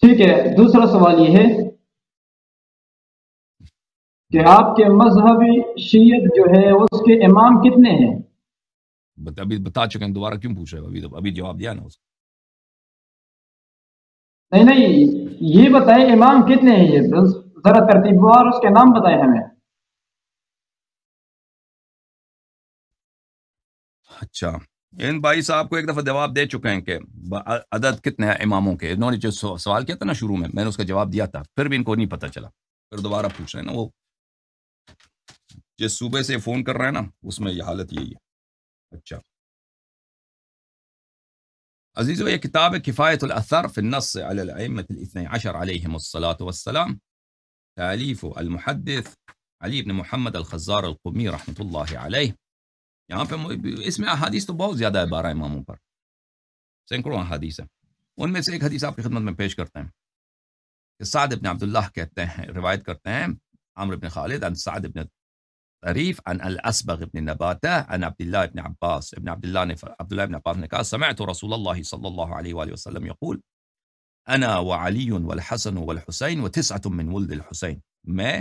ٹھیک ہے، دوسرا سوال یہ ہے کہ آپ کے مذہبی شیعت جو ہے اس کے امام کتنے ہیں؟ ابھی بتا چکے ہیں، دوبارہ کیوں پوچھ رہے ہو؟ ابھی جواب دیا نا اس کو۔ نہیں، یہ بتائیں امام کتنے ہیں، یہ ذرا ترتیب وار اس کے نام بتائیں ہمیں۔ اچھا، ان بھائی صاحب کو ایک دفعہ جواب دے چکے ہیں کہ عدد کتنے ہیں اماموں کے۔ انہوں نے جو سوال کیا تھا نا شروع میں نے اس کا جواب دیا تھا، پھر بھی ان کو نہیں پتہ چلا، پھر دوبارہ پوچھ رہے ہیں نا۔ وہ جس صوبے سے فون کر رہے ہیں نا اس میں یہ حالت یہی ہے۔ اچھا عزیزو، یہ کتاب ہے کفایت الاثر فی النص علی الائمة الاثنی عشر علیہم الصلاة والسلام، تالیف المحدث علی بن محمد الخزار القمی رحمۃ اللہ علیہ۔ یہاں پہ اس میں احادیث تو بہت زیادہ ہے، 12 اماموں پر سینکڑوں احادیث ہیں۔ ان میں سے ایک حدیث آپ کی خدمت میں پیش کرتے ہیں کہ سعد بن عبداللہ کہتے ہیں، روایت کرتے ہیں عمرو بن خالد عن سعد بن طریف عن الاسبغ بن نباتہ عن عبداللہ بن عباس، عبداللہ بن عباس نے کہا سمعت رسول اللہ صلی اللہ علیہ وآلہ وسلم یقول انا وعلی والحسن والحسین وتسعة من ولد الحسین، میں،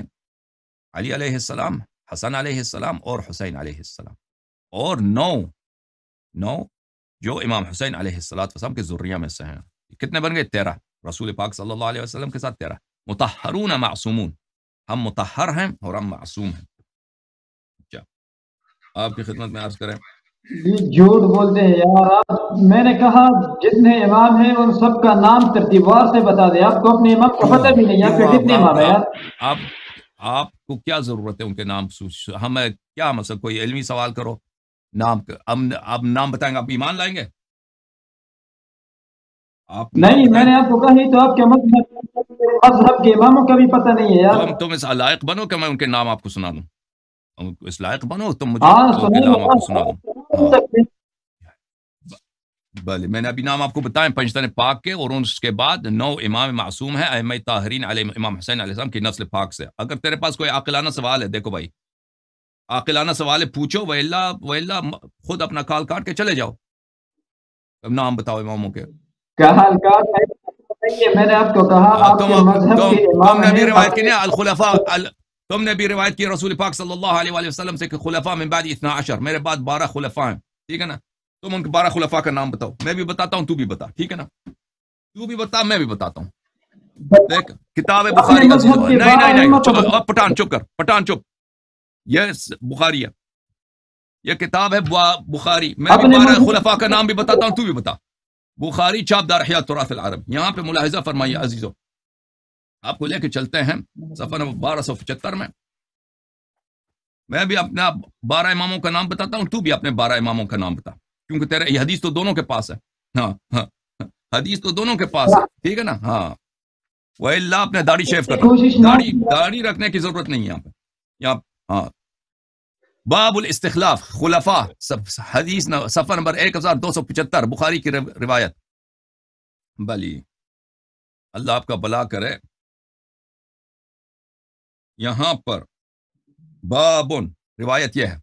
علی علیہ السلام، حسن علیہ السلام اور حسین علیہ السلام، اور نو جو امام حسین علیہ السلام کے ذریہ میں سے ہیں۔ کتنے بن گئے؟ 13۔ رسول پاک صلی اللہ علیہ وسلم کے ساتھ 13۔ مطہرون معصومون، ہم مطہر ہیں اور ہم معصوم ہیں۔ اچھا، آپ کی خدمت میں عرض کریں۔ یہ جھوٹ بولتے ہیں یار آپ۔ میں نے کہا جتنے امام ہیں ان سب کا نام ترتیبوار سے بتا دیں، آپ کو اپنے امام کا پتہ بھی نہیں، آپ کے کتنے امام ہیں یار؟ آپ کو کیا ضرورت ہے ان کے نام؟ ہمیں کیا مطلب، کوئی علمی سوال کرو، نام آپ نام بتائیں گے، آپ ایمان لائیں گے؟ آپ نہیں، میں نے آپ کو کہا ہی تو، آپ کے مذہب کے اماموں کا بھی پتہ نہیں ہے یار۔ تم اس لائق بنو کہ میں ان کے نام آپ کو سنا دوں، اس لائق بنو تم مجھے ان کے نام آپ کو سنا دوں۔ بلے میں نے ابھی نام آپ کو بتائیں پنجتن پاک کے، اور اس کے بعد 9 امام معصوم ہیں ائمہ طاہرین علیہ امام حسین علیہ السلام کی نسل پاک سے۔ اگر تیرے پاس کوئی عاقلانہ سوال ہے، دیکھو بھائی عاقلانہ سوال ہے، پوچھو، وإلا خود اپنا کال کاٹ کے چلے جاؤ۔ نام بتاؤ اماموں کے۔ میں نے آپ کو کہا آپ کے مذہب کے امام تم نے بھی ہیں روایت کی نا الخلفاء، تم نے بھی روایت کی رسول پاک صلی اللہ علیہ وآلہ وسلم سے کہ خلفاء من بعد 12، میرے بعد 12 خلفاء ہیں، ٹھیک ہے نا؟ تم ان کے 12 خلفاء کا نام بتاؤ، میں بھی بتاتا ہوں، تو بھی بتا، ٹھیک ہے نا؟ تو بھی بتا، میں بھی بتاتا ہوں۔ دیکھ کتاب بخاری کا عزیز، نہیں پٹھان چپ کر، پٹھان چپ، یہ بخاری ہے، یہ کتاب ہے بخاری، میں بھی 12 خلفاء کا نام بھی بتاتا ہوں، تو بھی بتا۔ بخاری چاپ دار احیاء تراث العرب، یہاں پہ ملاحظہ فرمائیے عزیزو، آپ کو لے کے چلتے ہیں صفحہ نمبر 1275 میں بھی اپنا 12 اماموں کا نام بتاتا ہوں، تو بھی اپنے 12 اماموں کا نام بتا، کیونکہ تیرے یہ حدیث تو دونوں کے پاس ہے، ہاں حدیث تو دونوں کے پاس ہے، ٹھیک ہے نا؟ ہاں، وإلا اپنے داڑھی شیف کرنا، داڑھی رکھنے کی ضرورت نہیں ہے یہاں پہ، یہاں ہاں۔ باب الاستخلاف خلفاء، حدیث صفحہ نمبر 1275 بخاری کی روایت۔ بلی اللہ آپ کا بلا کرے۔ یہاں پر بابن روایت یہ ہے،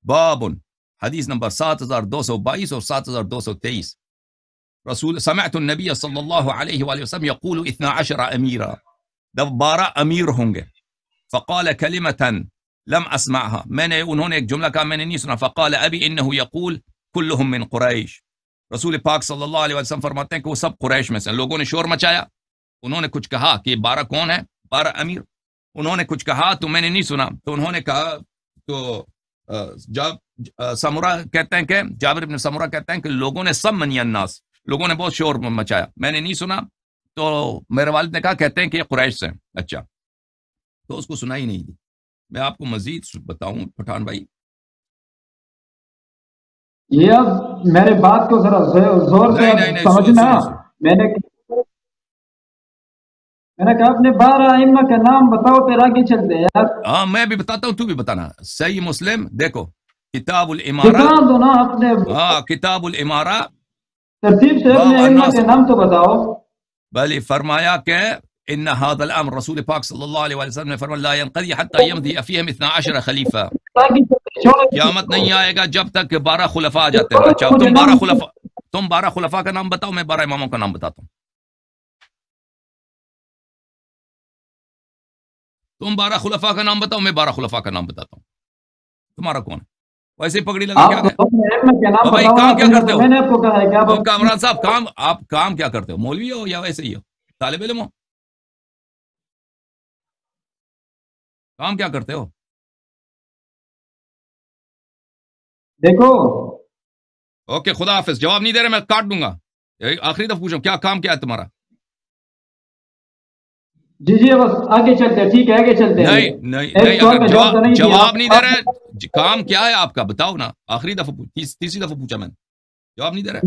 بابن حدیث نمبر 7222 اور 7223، رسول سمعت النبی صلی اللہ علیہ وآلہ وسلم یقول 12 امیرا، 12 امیر ہوں گے، فقال کلمة لم اسمعها، انہوں نے ایک جملہ کہا میں نے نہیں سنا، فقال ابی انه یقول كلهم من قریش، رسول پاک صلی اللہ علیہ وسلم فرماتے ہیں کہ وہ سب قریش میں سے۔ لوگوں نے شور مچایا، انہوں نے کچھ کہا کہ 12 کون ہے، 12 امیر، انہوں نے کچھ کہا تو میں نے نہیں سنا، تو انہوں نے کہا، تو سمرہ کہتے ہیں کہ جابر بن سمرہ کہتے ہیں کہ لوگوں نے سب منی الناس، لوگوں نے بہت شور مچایا، میں نے نہیں سنا، تو میرے والد نے کہا کہتے ہیں کہ یہ قریش سے۔ اچھا، تو اس کو سنائی نہیں دی۔ میں آپ کو مزید بتاؤں پٹھان بھائی، یہ اب میرے بات کو ذرا زور سے سمجھنا، میں نے کہا اپنے 12 ائمہ کا نام بتاؤ، پھر آگے چلتے ہیں یار۔ ہاں میں بھی بتاتا ہوں، تو بھی بتانا۔ صحیح مسلم دیکھو کتاب الامارہ، ہاں کتاب الامارہ، ترتیب سے اپنے ائمہ کے نام تو بتاؤ۔ بلی فرمایا کہ ان هذا الامر، رسول پاک صلی اللہ علیہ وسلم نے فرمایا لا ينقضي حتى يمضي فيهم 12 خلیفہ، قیامت نہیں آئے گا جب تک کہ 12 خلفاء آ جاتے ہیں۔ اچھا تم 12 خلفاء کا نام بتاؤ، میں 12 اماموں کا نام بتاتا ہوں۔ تم 12 خلفاء کا نام بتاؤ، میں 12 خلفاء کا نام بتاتا ہوں، تمہارا کون ہے؟ ویسے ہی پگڑی لگا کیا آپ کو اپنے ائمہ کے نام بھائی بتاؤ کام نا، کیا کرتے ہو؟ میں نے آپ کو کہا ہے کہ آپ کامران صاحب آپ کام کیا کرتے ہو؟ مولوی ہو یا ویسے ہی ہو، طالب علم ہو؟ کام کیا کرتے ہو؟ دیکھو اوکے خدا حافظ، جواب نہیں دے رہے میں کاٹ دوں گا، آخری دفعہ پوچھوں کیا کام کیا ہے تمہارا؟ جی بس آگے چلتے ہیں، ٹھیک ہے آگے چلتے ہیں، نہیں ایک سوال اگر کا جواب تو نہیں دیا جواب نہیں دے آپ رہے، کام کیا ہے آپ کا بتاؤ نا، آخری دفعہ تیسری دفعہ پوچھا میں نے، جواب نہیں دے رہے۔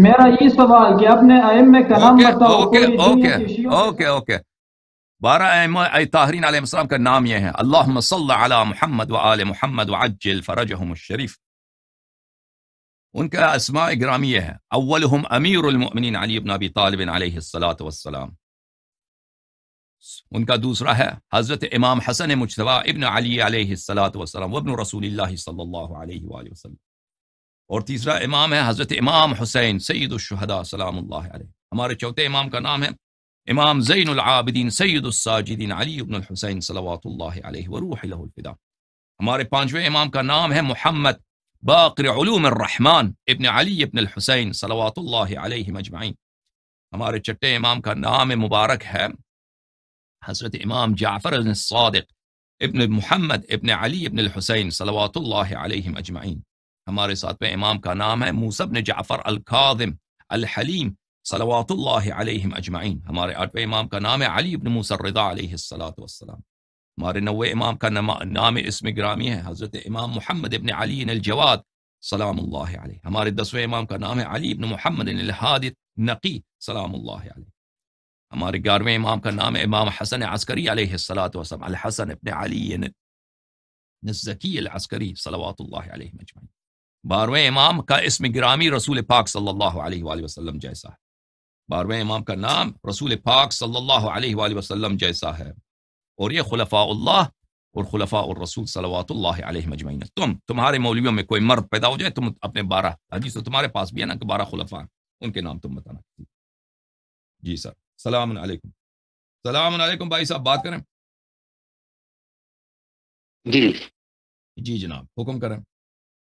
میرا یہ سوال کہ اپنے ائمہ کا نام اوکے بتاؤ، اوکے پوری اوکے دنیا کی شیعوں کے اوکے اوکے 12 ائمہ طاہرین علیہ السلام کا نام یہ ہے، اللہم صل علی محمد وآل محمد وعجل فرجہم الشریف، ان کا اسماء گرامی یہ ہے، اولہم امیر المؤمنین علی بن ابی طالب علیہ السلام، ان کا دوسرا ہے حضرت امام حسن مجتبی ابن علی علیہ السلام وابن رسول اللہ صلی اللہ علیہ وآلہ وسلم، اور تیسرا امام ہے حضرت امام حسین سید الشہداء سلام اللہ علیہ۔ ہمارے چوتھے امام کا نام ہے امام زین العابدین سید الساجدین علی ابن الحسین صلوات اللہ علیہ وروح لہ الفدا۔ ہمارے پانچویں امام کا نام ہے محمد باقر علوم الرحمن ابن علی ابن الحسین صلوات اللہ علیہ مجمعین۔ ہمارے چھٹے امام کا نام مبارک ہے حضرت امام جعفر الصادق ابن محمد ابن علی ابن الحسین صلوات اللہ علیہ اجمعین۔ ہمارے ساتویں امام کا نام ہے موسیٰ بن جعفر الکاظم الحلیم صلوات اللہ علیہ اجمعین۔ ہمارے آٹھویں امام کا نام ہے علی ابن موسیٰ الرضا علیہ السلام۔ ہمارے نویں امام کا نام اسم گرامی ہے حضرت امام محمد ابن علی الجواد سلام اللہ علیہ۔ ہمارے 10ویں امام کا نام ہے علی ابن محمد الہادی نقی سلام اللہ علیہ۔ ہمارے 11ویں امام کا نام ہے امام حسن عسکری علیہ السلام، الحسن ابن علی الزکی العسکری صلوات اللہ علیہ مجمعین۔ 12ویں امام کا اسم گرامی رسول پاک صلی اللہ علیہ وآلہ وسلم جیسا ہے، 12ویں امام کا نام رسول پاک صلی اللہ علیہ وآلہ وسلم جیسا ہے، اور یہ خلفاء اللہ اور خلفاء الرسول صلوات اللہ علیہ مجمعین۔ تمہارے مولویوں میں کوئی مرد پیدا ہو جائے، تم اپنے 12 حدیث تو تمہارے پاس بھی ہے نا کہ 12 خلفاء، ان کے نام تم بتانا۔ جی سر، السلام علیکم۔ السلام علیکم بھائی صاحب، بات کریں؟ جی جی جناب، حکم کریں۔